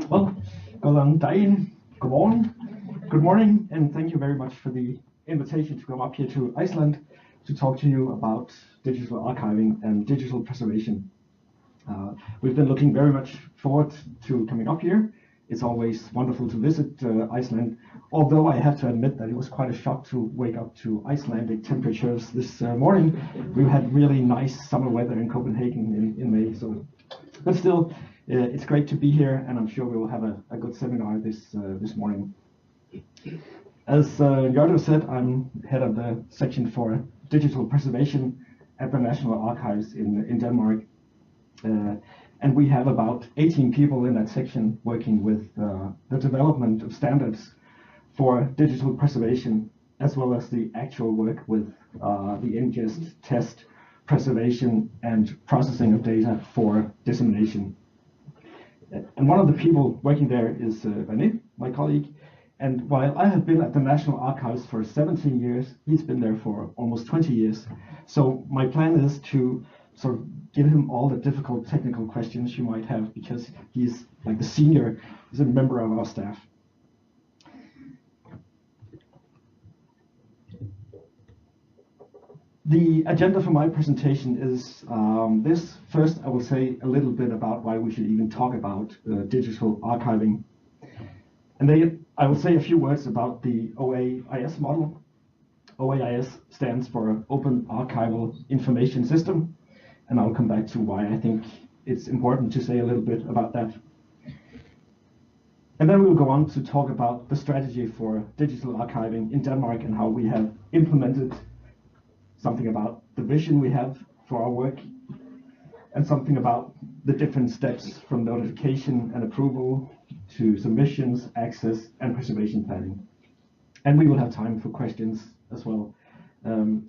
Well, good morning, and thank you very much for the invitation to come up here to Iceland to talk to you about digital archiving and digital preservation. We've been looking very much forward to coming up here. It's always wonderful to visit Iceland, although I have to admit that it was quite a shock to wake up to Icelandic temperatures this morning. We had really nice summer weather in Copenhagen in May, but still, it's great to be here, and I'm sure we will have a good seminar this morning. As Jardo said, I'm head of the section for digital preservation at the National Archives in Denmark. And we have about 18 people in that section working with the development of standards for digital preservation, as well as the actual work with the ingest, test, preservation, and processing of data for dissemination. And one of the people working there is René, my colleague. And while I have been at the National Archives for 17 years, he's been there for almost 20 years. So my plan is to sort of give him all the difficult technical questions you might have, because he's like the senior, he's a member of our staff. The agenda for my presentation is this. First, I will say a little bit about why we should even talk about digital archiving. And then I will say a few words about the OAIS model. OAIS stands for Open Archival Information System, and I'll come back to why I think it's important to say a little bit about that. And then we will go on to talk about the strategy for digital archiving in Denmark and how we have implemented, something about the vision we have for our work, and something about the different steps from notification and approval to submissions, access, and preservation planning. And we will have time for questions as well.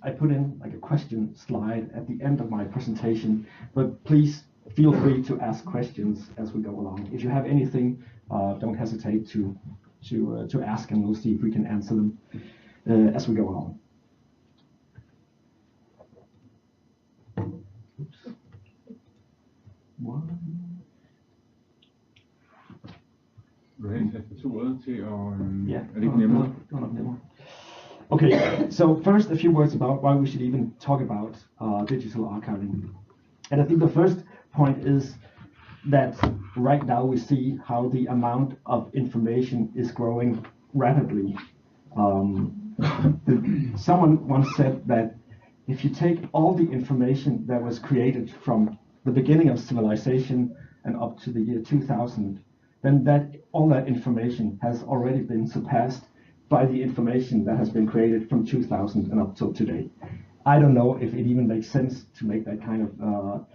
I put in like a question slide at the end of my presentation, but please feel free to ask questions as we go along. If you have anything, don't hesitate to ask, and we'll see if we can answer them as we go along. Oops. Okay, so first a few words about why we should even talk about digital archiving. And I think the first point is that right now we see how the amount of information is growing rapidly. Someone once said that if you take all the information that was created from the beginning of civilization and up to the year 2000, then all that information has already been surpassed by the information that has been created from 2000 and up till today. I don't know if it even makes sense to make that kind of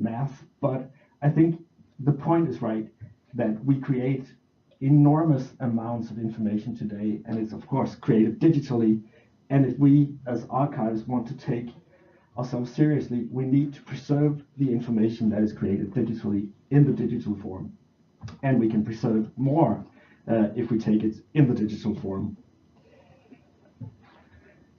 math, but I think the point is right, that we create enormous amounts of information today, and it's of course created digitally. And if we as archives want to take ourselves seriously, we need to preserve the information that is created digitally in the digital form. And we can preserve more if we take it in the digital form.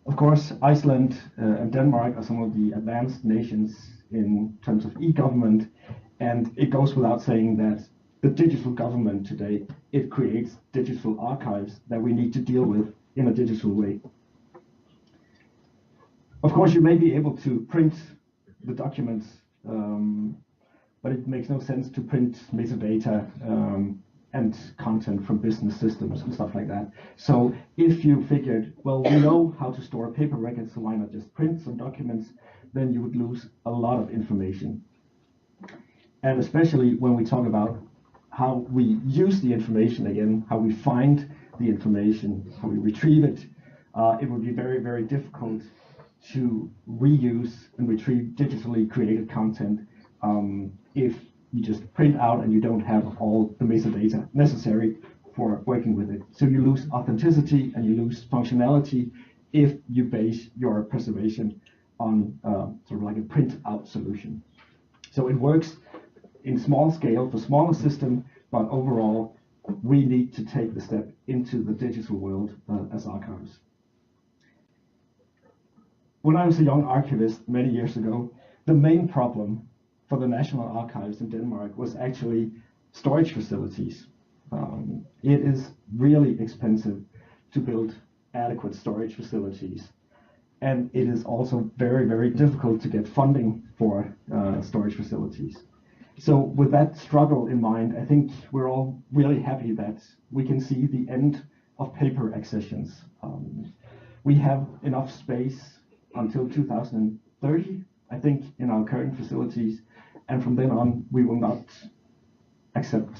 Of course, Iceland and Denmark are some of the advanced nations in terms of e-government, and it goes without saying that the digital government today, it creates digital archives that we need to deal with in a digital way. Of course, you may be able to print the documents, but it makes no sense to print metadata and content from business systems and stuff like that. So if you figured, well, we know how to store paper records, so why not just print some documents, then you would lose a lot of information. And especially when we talk about how we use the information again, how we find the information, how we retrieve it, it would be very, very difficult to reuse and retrieve digitally created content if you just print out and you don't have all the metadata necessary for working with it. So you lose authenticity and you lose functionality if you base your preservation on sort of like a print out solution. So it works in small scale for smaller systems, but overall we need to take the step into the digital world as archives. When I was a young archivist many years ago, the main problem for the National Archives in Denmark was actually storage facilities. It is really expensive to build adequate storage facilities. And it is also very, very difficult to get funding for storage facilities. So with that struggle in mind, I think we're all really happy that we can see the end of paper accessions. We have enough space until 2030, I think, in our current facilities. And from then on, we will not accept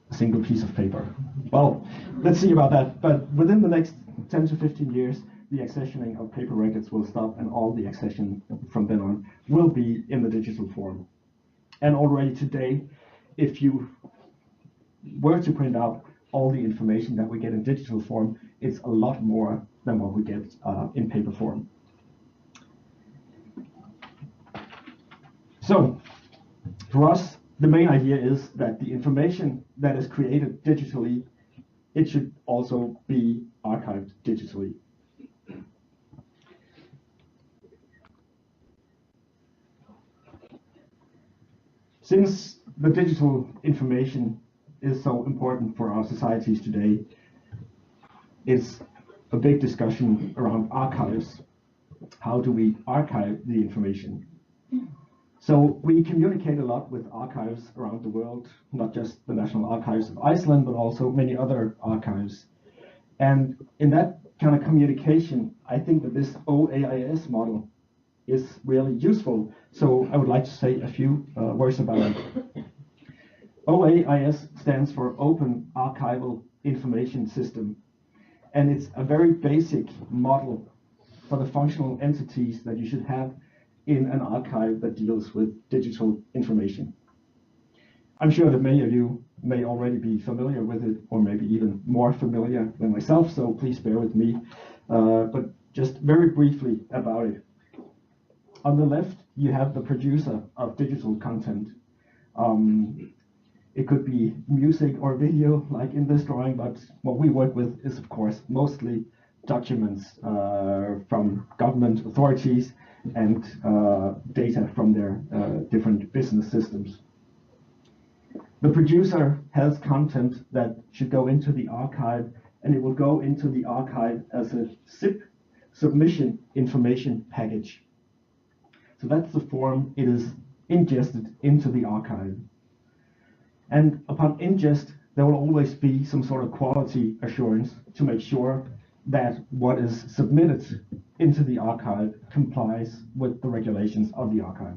a single piece of paper. Well, let's see about that. But within the next 10 to 15 years, the accessioning of paper records will stop, and all the accession from then on will be in the digital form. And already today, if you were to print out all the information that we get in digital form, it's a lot more than what we get in paper form. So for us, the main idea is that the information that is created digitally, it should also be archived digitally. Since the digital information is so important for our societies today, it's a big discussion around archives. How do we archive the information? So we communicate a lot with archives around the world, not just the National Archives of Iceland, but also many other archives. And in that kind of communication, I think that this OAIS model is really useful. So I would like to say a few words about it. OAIS stands for Open Archival Information System, and it's a very basic model for the functional entities that you should have in an archive that deals with digital information. I'm sure that many of you may already be familiar with it, or maybe even more familiar than myself, so please bear with me. But just very briefly about it. On the left, you have the producer of digital content. It could be music or video, like in this drawing, but what we work with is, of course, mostly documents from government authorities and data from their different business systems. The producer has content that should go into the archive, and it will go into the archive as a SIP, submission information package. So that's the form it is ingested into the archive. And upon ingest, there will always be some sort of quality assurance to make sure that what is submitted into the archive complies with the regulations of the archive.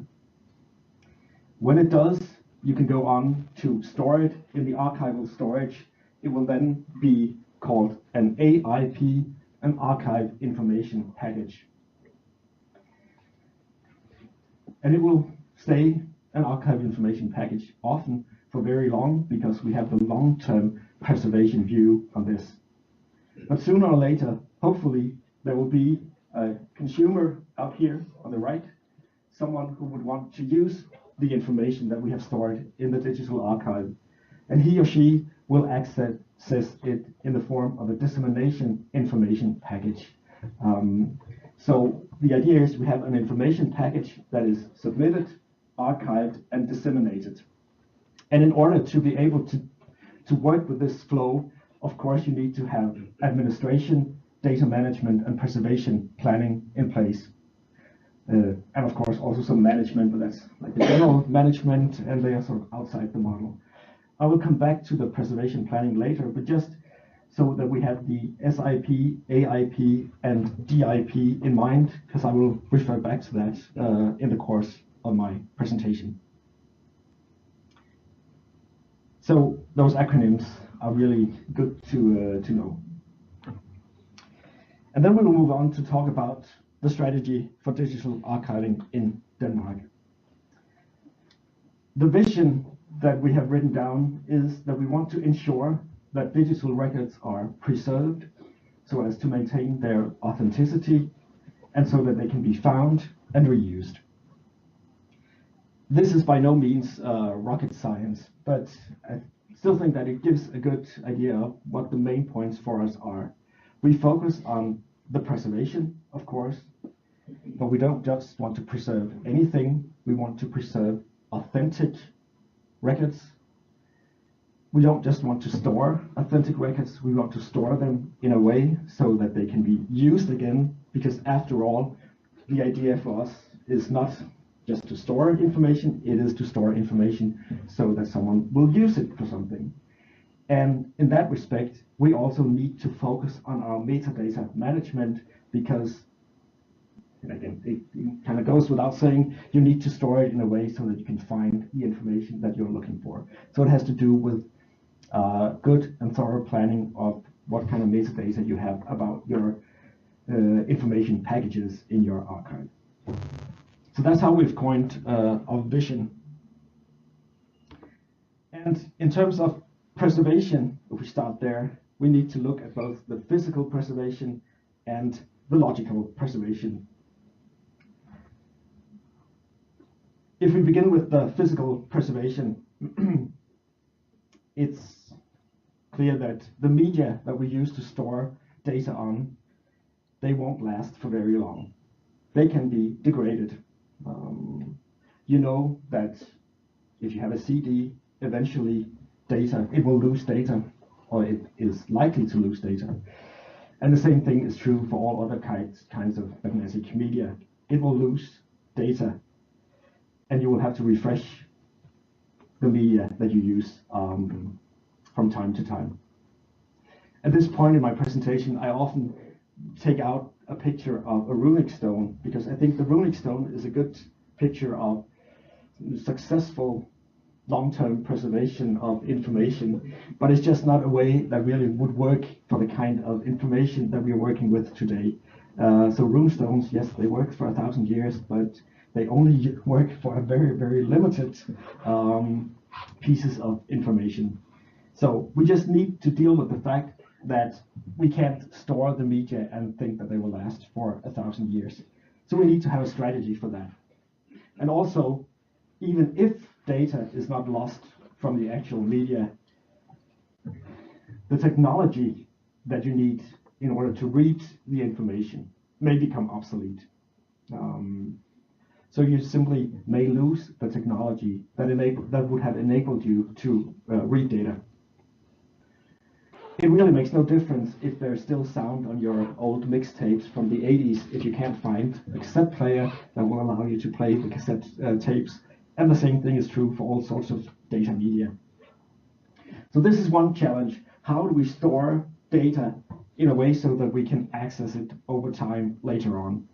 When it does, you can go on to store it in the archival storage. It will then be called an AIP, an Archive Information Package. And it will stay an archive information package, often for very long, because we have the long-term preservation view on this. But sooner or later, hopefully, there will be a consumer out here on the right, someone who would want to use the information that we have stored in the digital archive, and he or she will access it in the form of a dissemination information package. So the idea is we have an information package that is submitted, archived, and disseminated. And in order to be able to work with this flow, of course, you need to have administration, data management, and preservation planning in place. And of course, also some management, but that's like the general management, and they are sort of outside the model. I will come back to the preservation planning later, but just so that we have the SIP, AIP, and DIP in mind, because I will refer back to that in the course of my presentation. So those acronyms are really good to know. And then we will move on to talk about the strategy for digital archiving in Denmark. The vision that we have written down is that we want to ensure that digital records are preserved so as to maintain their authenticity and so that they can be found and reused. This is by no means rocket science, but I still think that it gives a good idea of what the main points for us are. We focus on the preservation, of course, but we don't just want to preserve anything. We want to preserve authentic records, we don't just want to store authentic records, we want to store them in a way so that they can be used again, because after all, the idea for us is not just to store information, it is to store information so that someone will use it for something. And in that respect, we also need to focus on our metadata management, because, and again, it kind of goes without saying, you need to store it in a way so that you can find the information that you're looking for. So it has to do with good and thorough planning of what kind of metadata you have about your information packages in your archive. So that's how we've coined our vision. And in terms of preservation, if we start there, we need to look at both the physical preservation and the logical preservation. If we begin with the physical preservation, it's clear that the media that we use to store data on, they won't last for very long. They can be degraded. You know that if you have a CD, eventually it will lose data, or it is likely to lose data. And the same thing is true for all other kinds of magnetic media. It will lose data, and you will have to refresh the media that you use from time to time. At this point in my presentation, I often take out a picture of a runic stone, because I think the runic stone is a good picture of successful long-term preservation of information, but it's just not a way that really would work for the kind of information that we are working with today. So rune stones, yes, they work for 1,000 years, but they only work for a very, very limited pieces of information. So we just need to deal with the fact that we can't store the media and think that they will last for 1,000 years. So we need to have a strategy for that. And also, even if data is not lost from the actual media, the technology that you need in order to read the information may become obsolete. So you simply may lose the technology that would have enabled you to read data. It really makes no difference if there's still sound on your old mixtapes from the 80s if you can't find a cassette player that will allow you to play the cassette tapes. And the same thing is true for all sorts of data media. So this is one challenge. How do we store data in a way so that we can access it over time later on?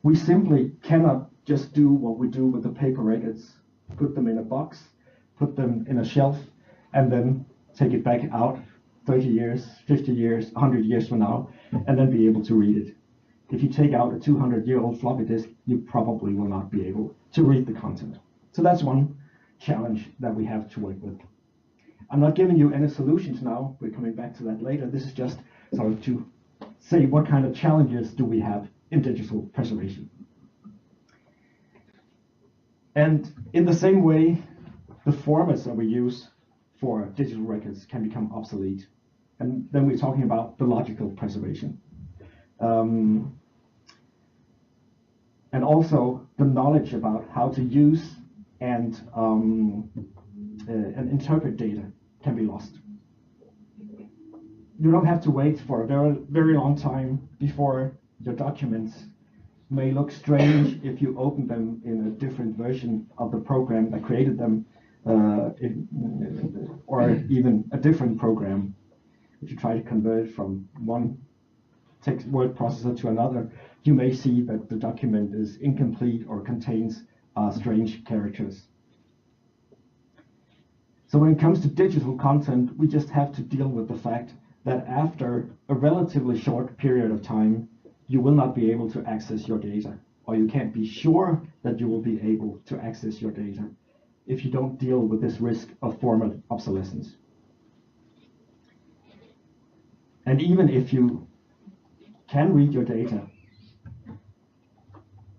We simply cannot just do what we do with the paper records, put them in a box, put them in a shelf, and then take it back out 30 years, 50 years, 100 years from now, and then be able to read it. If you take out a 200-year-old floppy disk, you probably will not be able to read the content. So that's one challenge that we have to work with. I'm not giving you any solutions now. We're coming back to that later. This is just sort of to say what kind of challenges do we have in digital preservation. And in the same way, the formats that we use for digital records can become obsolete. And then we're talking about the logical preservation. And also the knowledge about how to use and interpret data can be lost. You don't have to wait for a very, very long time before your documents may look strange if you open them in a different version of the program that created them, or even a different program. If you try to convert from one text word processor to another, you may see that the document is incomplete or contains strange characters. So when it comes to digital content, we just have to deal with the fact that after a relatively short period of time, you will not be able to access your data, or you can't be sure that you will be able to access your data if you don't deal with this risk of format obsolescence. And even if you can read your data,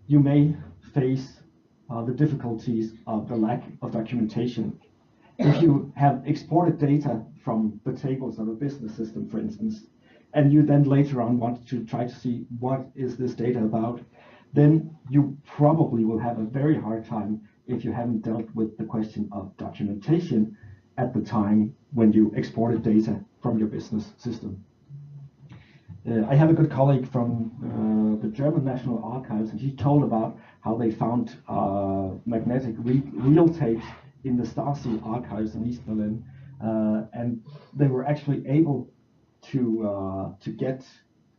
you may face the difficulties of the lack of documentation. If you have exported data from the tables of a business system, for instance, and you then later on want to try to see what is this data about, then you probably will have a very hard time if you haven't dealt with the question of documentation at the time when you exported data from your business system. I have a good colleague from the German National Archives, and he told about how they found magnetic reel tapes in the Stasi archives in East Berlin, and they were actually able to get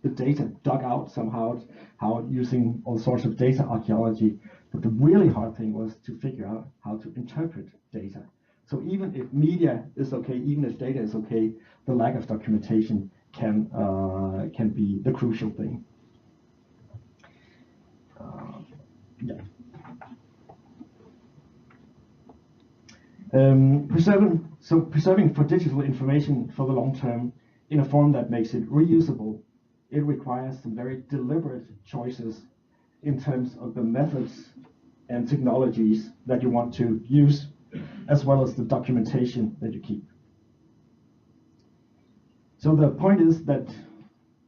the data dug out somehow, using all sorts of data archaeology. But the really hard thing was to figure out how to interpret data. So even if media is okay, even if data is okay, the lack of documentation can be the crucial thing. Yeah. Preserving for digital information for the long term in a form that makes it reusable, it requires some very deliberate choices in terms of the methods and technologies that you want to use, as well as the documentation that you keep. So the point is that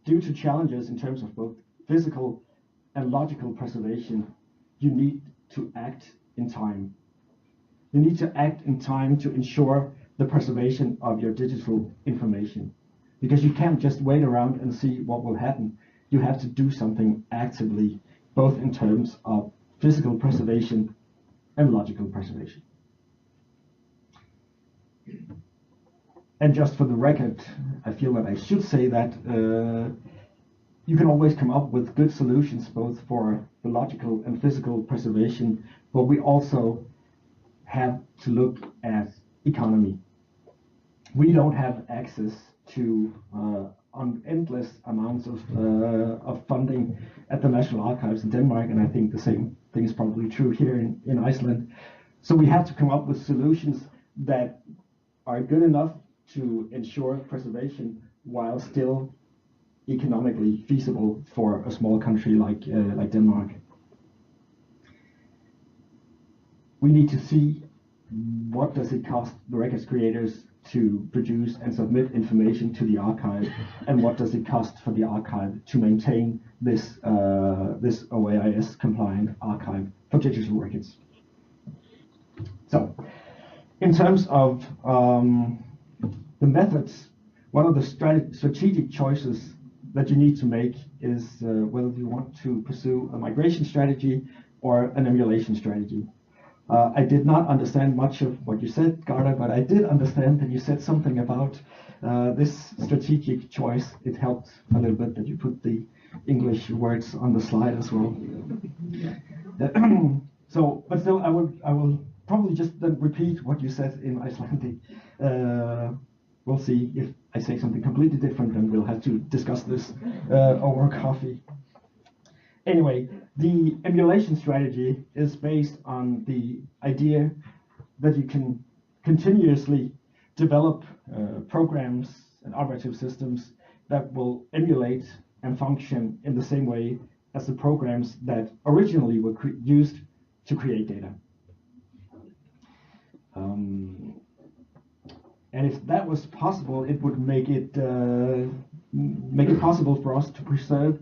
due to challenges in terms of both physical and logical preservation, you need to act in time. You need to act in time to ensure the preservation of your digital information, because you can't just wait around and see what will happen. You have to do something actively, both in terms of physical preservation and logical preservation. And just for the record, I feel that I should say that you can always come up with good solutions both for the logical and physical preservation, but we also have to look at economy. We don't have access to endless amounts of funding at the National Archives in Denmark, and I think the same thing is probably true here in Iceland. So we have to come up with solutions that are good enough to ensure preservation while still economically feasible for a small country like Denmark. We need to see what does it cost the records creators to produce and submit information to the archive, and what does it cost for the archive to maintain this OAIS compliant archive for digital records. So, in terms of the methods, one of the strategic choices that you need to make is whether you want to pursue a migration strategy or an emulation strategy. I did not understand much of what you said, Garda, but I did understand that you said something about this strategic choice. It helped a little bit that you put the English words on the slide as well. So, but still, I will probably just then repeat what you said in Icelandic. We'll see if I say something completely different, and we'll have to discuss this over coffee. Anyway, the emulation strategy is based on the idea that you can continuously develop programs and operative systems that will emulate and function in the same way as the programs that originally were used to create data. And if that was possible, it would make it possible for us to preserve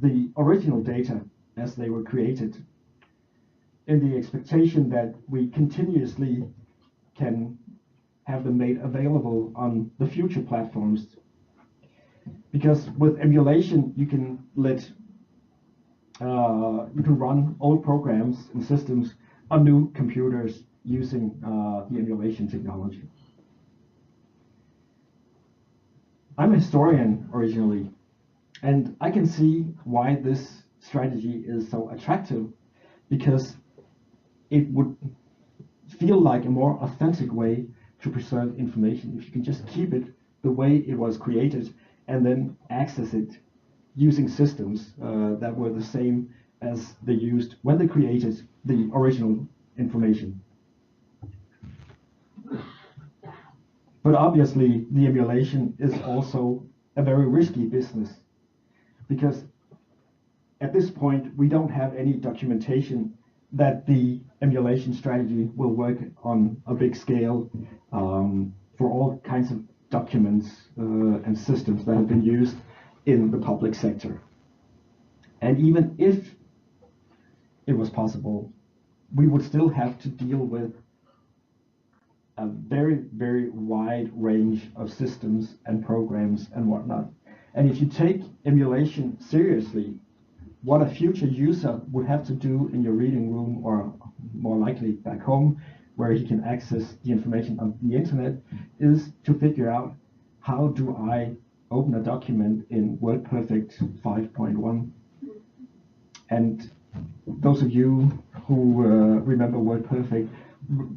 the original data as they were created, in the expectation that we continuously can have them made available on the future platforms. Because with emulation, you can run old programs and systems on new computers using the emulation technology. I'm a historian originally, and I can see why this strategy is so attractive, because it would feel like a more authentic way to preserve information if you can just keep it the way it was created and then access it using systems that were the same as they used when they created the original information. But obviously, the emulation is also a very risky business, because at this point, we don't have any documentation that the emulation strategy will work on a big scale for all kinds of documents and systems that have been used in the public sector. And even if it was possible, we would still have to deal with a very, very wide range of systems and programs and whatnot. And if you take emulation seriously, what a future user would have to do in your reading room, or more likely back home, where he can access the information on the internet, is to figure out, how do I open a document in WordPerfect 5.1? And those of you who remember WordPerfect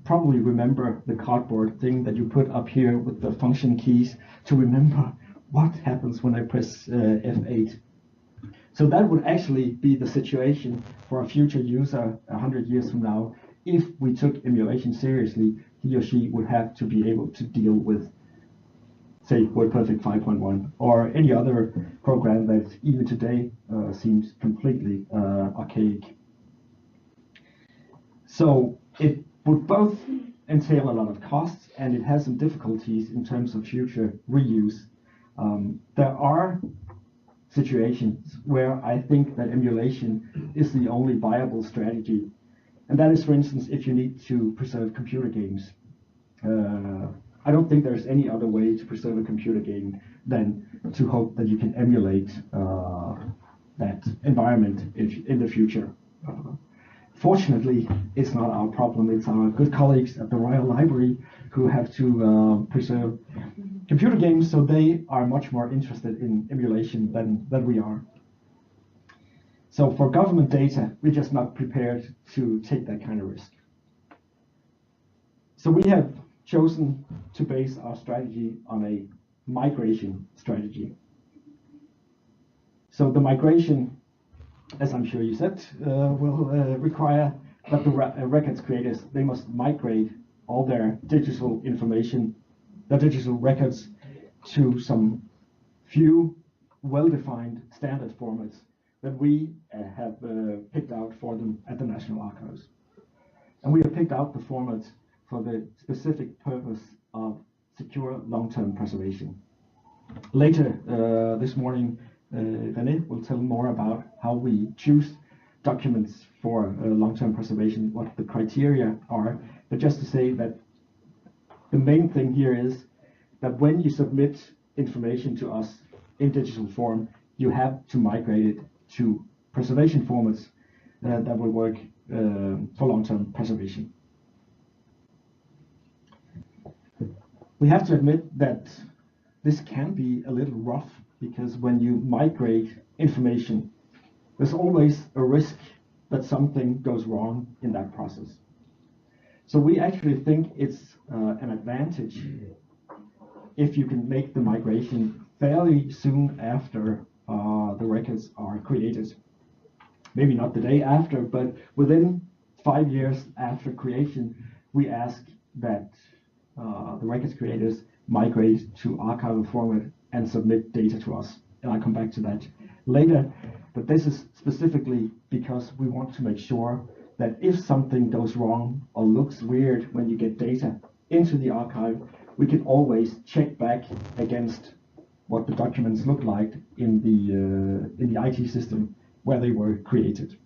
probably remember the cardboard thing that you put up here with the function keys to remember what happens when I press F8. So that would actually be the situation for a future user 100 years from now. If we took emulation seriously, he or she would have to be able to deal with, say, WordPerfect 5.1 or any other program that even today seems completely archaic. So it would both entail a lot of costs, and it has some difficulties in terms of future reuse. There are situations where I think that emulation is the only viable strategy. And that is, for instance, if you need to preserve computer games. I don't think there's any other way to preserve a computer game than to hope that you can emulate that environment in the future. Fortunately, it's not our problem. It's our good colleagues at the Royal Library who have to preserve computer games, so they are much more interested in emulation than we are. So for government data, we're just not prepared to take that kind of risk. So we have chosen to base our strategy on a migration strategy. So the migration, as I'm sure you said, will require that the records creators, they must migrate all their digital information, their digital records, to some few well-defined standard formats that we have picked out for them at the National Archives. And we have picked out the formats for the specific purpose of secure long-term preservation. Later this morning, René will tell more about how we choose documents for long-term preservation, what the criteria are. But just to say that the main thing here is that when you submit information to us in digital form, you have to migrate it to preservation formats that will work for long-term preservation. We have to admit that this can be a little rough, because when you migrate information, there's always a risk that something goes wrong in that process. So we actually think it's an advantage if you can make the migration fairly soon after the records are created. Maybe not the day after, but within 5 years after creation, we ask that the records creators migrate to archival format and submit data to us. And I'll come back to that later. But this is specifically because we want to make sure that if something goes wrong or looks weird when you get data into the archive, we can always check back against what the documents look like in the IT system where they were created.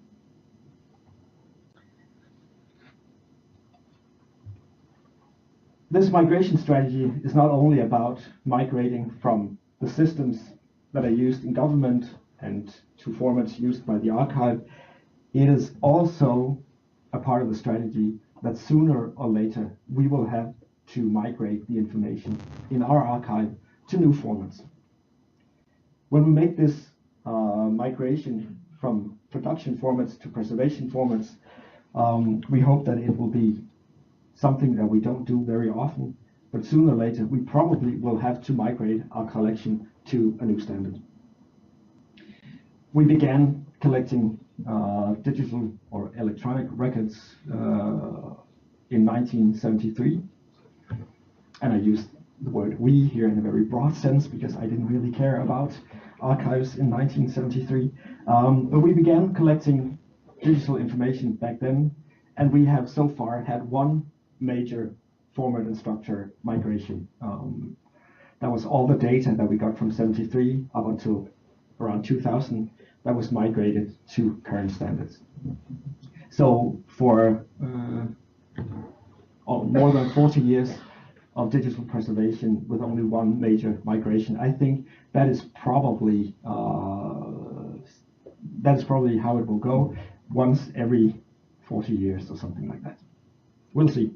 This migration strategy is not only about migrating from the systems that are used in government and to formats used by the archive. It is also a part of the strategy that sooner or later we will have to migrate the information in our archive to new formats. When we make this migration from production formats to preservation formats, we hope that it will be something that we don't do very often, but sooner or later we probably will have to migrate our collection to a new standard. We began collecting digital or electronic records in 1973, and I used the word we here in a very broad sense because I didn't really care about archives in 1973, but we began collecting digital information back then, and we have so far had one major format and structure migration. That was all the data that we got from 73 up until around 2000 that was migrated to current standards. So for more than 40 years, of digital preservation with only one major migration. I think that is probably how it will go, once every 40 years or something like that. We'll see.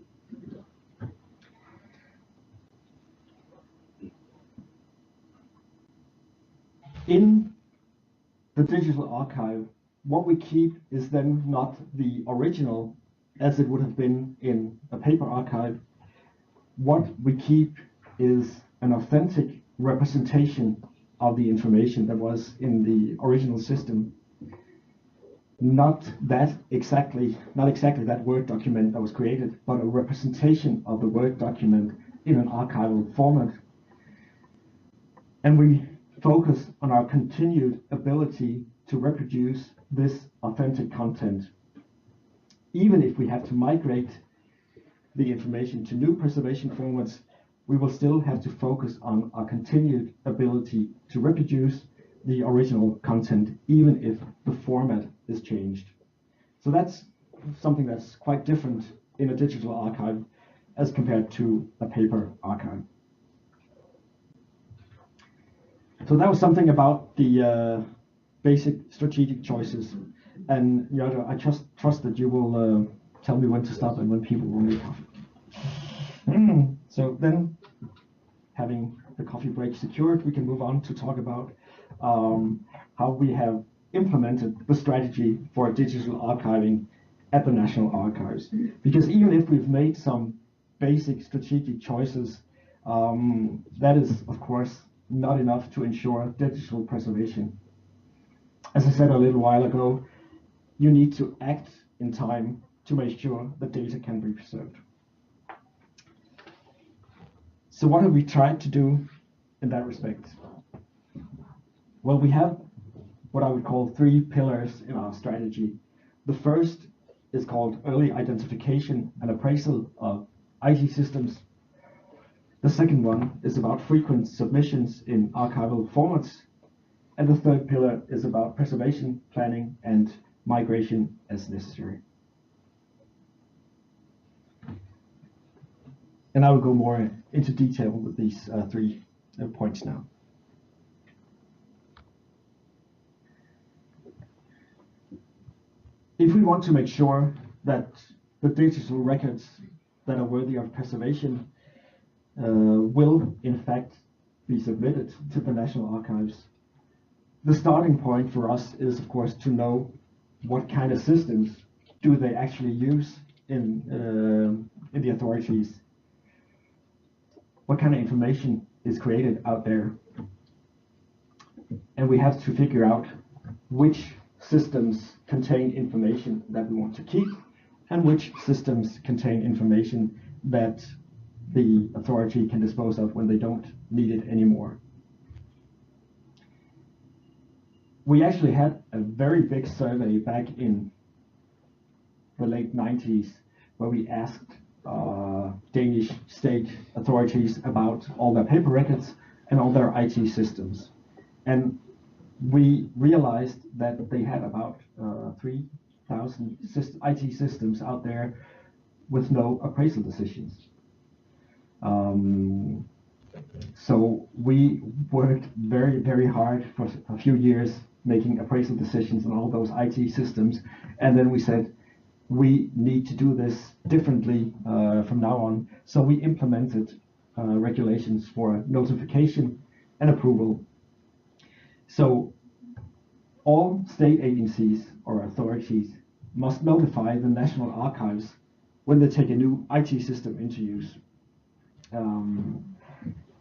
In the digital archive, what we keep is then not the original as it would have been in a paper archive. What we keep is an authentic representation of the information that was in the original system. Not exactly that Word document that was created, but a representation of the Word document in an archival format. And we focus on our continued ability to reproduce this authentic content. Even if we have to migrate the information to new preservation formats, we will still have to focus on our continued ability to reproduce the original content, even if the format is changed. So that's something that's quite different in a digital archive as compared to a paper archive. So that was something about the basic strategic choices. And Jörg, I trust that you will tell me when to stop and when people will make coffee. So then, having the coffee break secured, we can move on to talk about how we have implemented the strategy for digital archiving at the National Archives. Because even if we've made some basic strategic choices, that is, of course, not enough to ensure digital preservation. As I said a little while ago, you need to act in time to make sure the data can be preserved. So what have we tried to do in that respect? Well, we have what I would call 3 pillars in our strategy. The first is called early identification and appraisal of IT systems. The second one is about frequent submissions in archival formats. And the third pillar is about preservation, planning, and migration as necessary. And I will go more into detail with these 3 points now. If we want to make sure that the digital records that are worthy of preservation will in fact be submitted to the National Archives, the starting point for us is, of course, to know what kind of systems do they actually use in the authorities. What kind of information is created out there? And we have to figure out which systems contain information that we want to keep and which systems contain information that the authority can dispose of when they don't need it anymore. We actually had a very big survey back in the late 90s where we asked Danish state authorities about all their paper records and all their IT systems. And we realized that they had about 3,000 IT systems out there with no appraisal decisions. So we worked very, very hard for a few years making appraisal decisions on all those IT systems. And then we said, we need to do this differently from now on. So we implemented regulations for notification and approval. So all state agencies or authorities must notify the National Archives when they take a new IT system into use.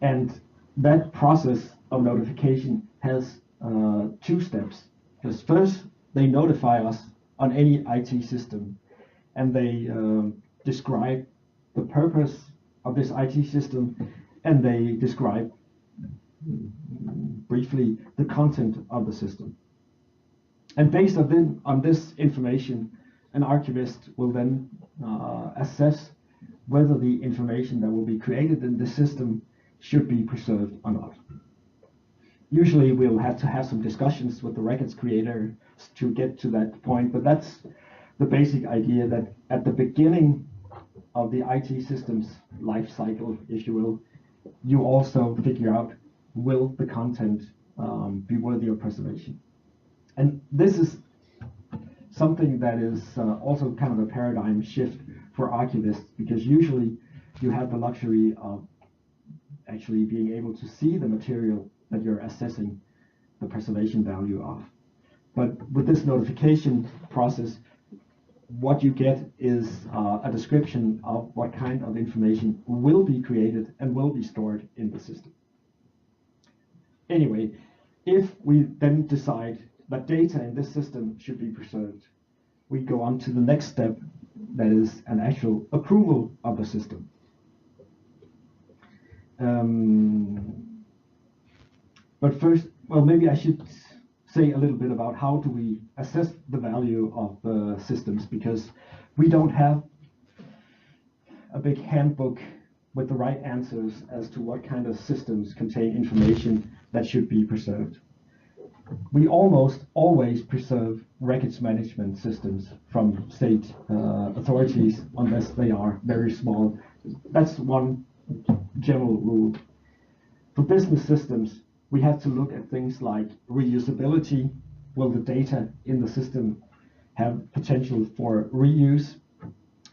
And that process of notification has 2 steps. Because first, they notify us on any IT system, and they describe the purpose of this IT system, and they describe briefly the content of the system. And based on this information, an archivist will then assess whether the information that will be created in the system should be preserved or not. Usually we'll have to have some discussions with the records creator to get to that point, but that's the basic idea, that at the beginning of the IT system's life cycle, if you will, you also figure out, will the content be worthy of preservation? And this is something that is also kind of a paradigm shift for archivists, because usually you have the luxury of actually being able to see the material that you're assessing the preservation value of. But with this notification process, what you get is a description of what kind of information will be created and will be stored in the system. Anyway, if we then decide that data in this system should be preserved, we go on to the next step, that is an actual approval of the system. But first, well, maybe I should say a little bit about how do we assess the value of systems, because we don't have a big handbook with the right answers as to what kind of systems contain information that should be preserved. We almost always preserve records management systems from state authorities, unless they are very small. That's one general rule. For business systems, we have to look at things like reusability. Will the data in the system have potential for reuse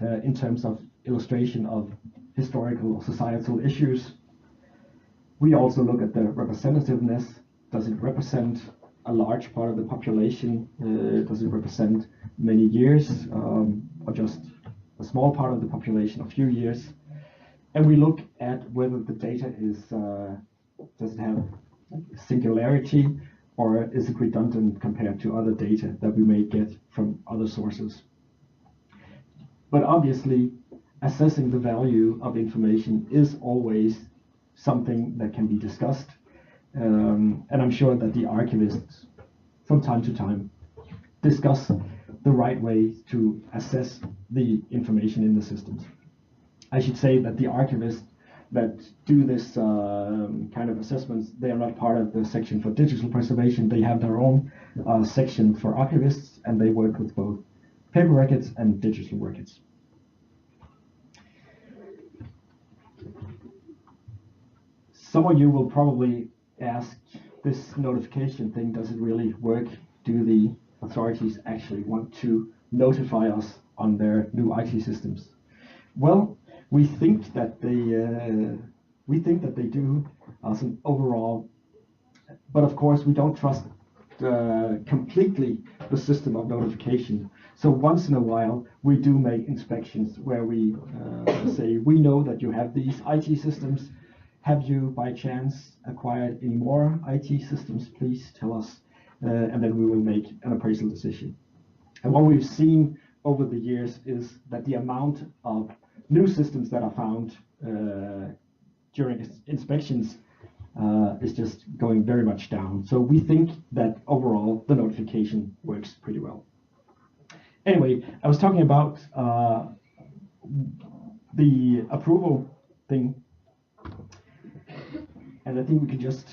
in terms of illustration of historical or societal issues? We also look at the representativeness. Does it represent a large part of the population? Does it represent many years, or just a small part of the population, a few years? And we look at whether the data is, does it have singularity, or is it redundant compared to other data that we may get from other sources. But obviously, assessing the value of information is always something that can be discussed, and I'm sure that the archivists from time to time discuss the right way to assess the information in the systems. I should say that the archivists that do this kind of assessments, they are not part of the section for digital preservation. They have their own section for archivists, and they work with both paper records and digital records. Some of you will probably ask, this notification thing, does it really work? Do the authorities actually want to notify us on their new IT systems? Well, we think that they do as an overall, but of course we don't trust completely the system of notification. So once in a while we do make inspections where we say, we know that you have these IT systems. Have you by chance acquired any more IT systems? Please tell us, and then we will make an appraisal decision. And what we've seen over the years is that the amount of new systems that are found during inspections is just going very much down. So we think that overall the notification works pretty well. Anyway, I was talking about the approval thing, and I think we can just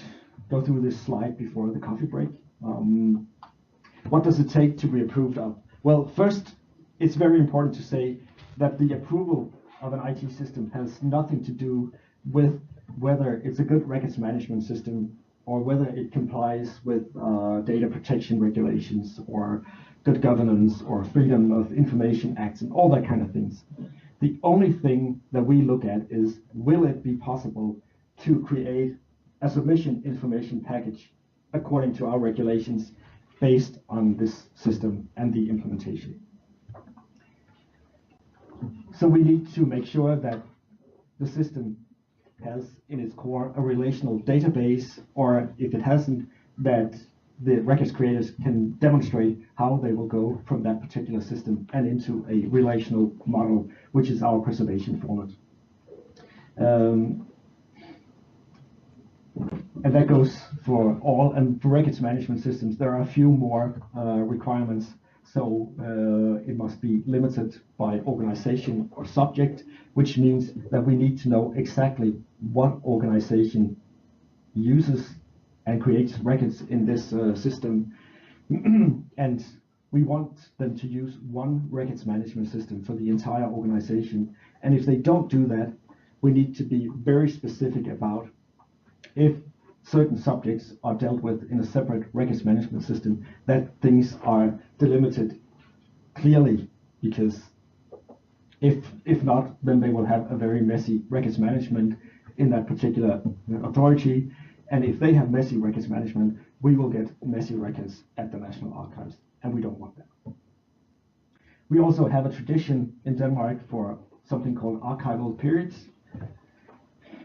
go through this slide before the coffee break. What does it take to be approved of? Well, first, it's very important to say that the approval of an IT system has nothing to do with whether it's a good records management system or whether it complies with data protection regulations or good governance or freedom of information acts and all that kind of things. The only thing that we look at is, will it be possible to create a submission information package according to our regulations based on this system and the implementation. So we need to make sure that the system has in its core a relational database, or if it hasn't, that the records creators can demonstrate how they will go from that particular system and into a relational model, which is our preservation format. And that goes for all, and for records management systems, there are a few more requirements. So it must be limited by organization or subject, which means that we need to know exactly what organization uses and creates records in this system. And we want them to use one records management system for the entire organization. And if they don't do that, we need to be very specific about if certain subjects are dealt with in a separate records management system, that things are delimited clearly, because if not, then they will have a very messy records management in that particular authority. And if they have messy records management, we will get messy records at the National Archives, and we don't want that. We also have a tradition in Denmark for something called archival periods.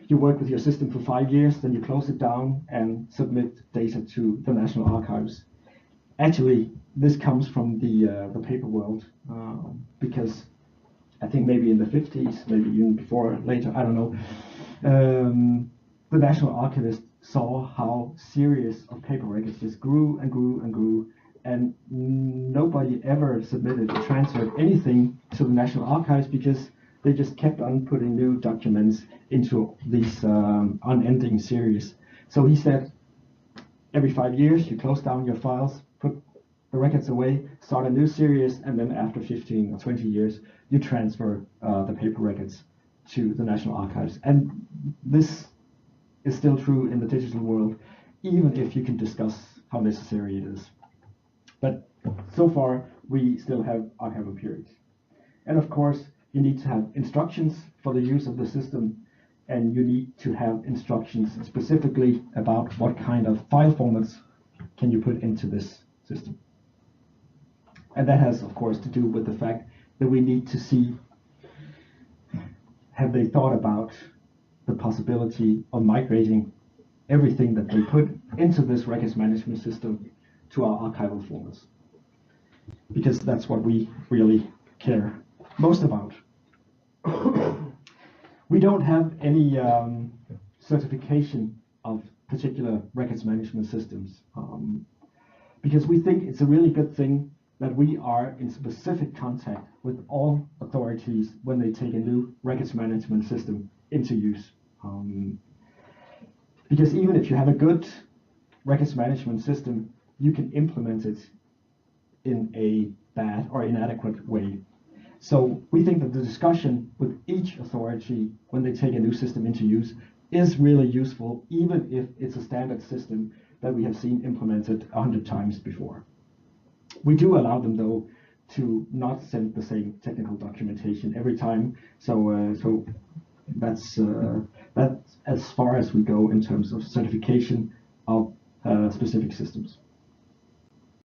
You work with your system for 5 years, then you close it down and submit data to the National Archives. Actually, this comes from the paper world, because I think maybe in the 50s, maybe even before, later, I don't know, the National Archivist saw how series of paper records just grew and grew and grew, and nobody ever submitted or transferred anything to the National Archives because they just kept on putting new documents into these unending series. So he said, every 5 years, you close down your files, put the records away, start a new series, and then after 15 or 20 years, you transfer the paper records to the National Archives. And this is still true in the digital world, even if you can discuss how necessary it is. But so far, we still have archival periods. And of course, you need to have instructions for the use of the system, and you need to have instructions specifically about what kind of file formats can you put into this system. And that has, of course, to do with the fact that we need to see, have they thought about the possibility of migrating everything that they put into this records management system to our archival formats? Because that's what we really care most about. We don't have any certification of particular records management systems, because we think it's a really good thing that we are in specific contact with all authorities when they take a new records management system into use. Because even if you have a good records management system, you can implement it in a bad or inadequate way. So we think that the discussion with each authority when they take a new system into use is really useful, even if it's a standard system that we have seen implemented 100 times before. We do allow them, though, to not send the same technical documentation every time. So that's as far as we go in terms of certification of specific systems.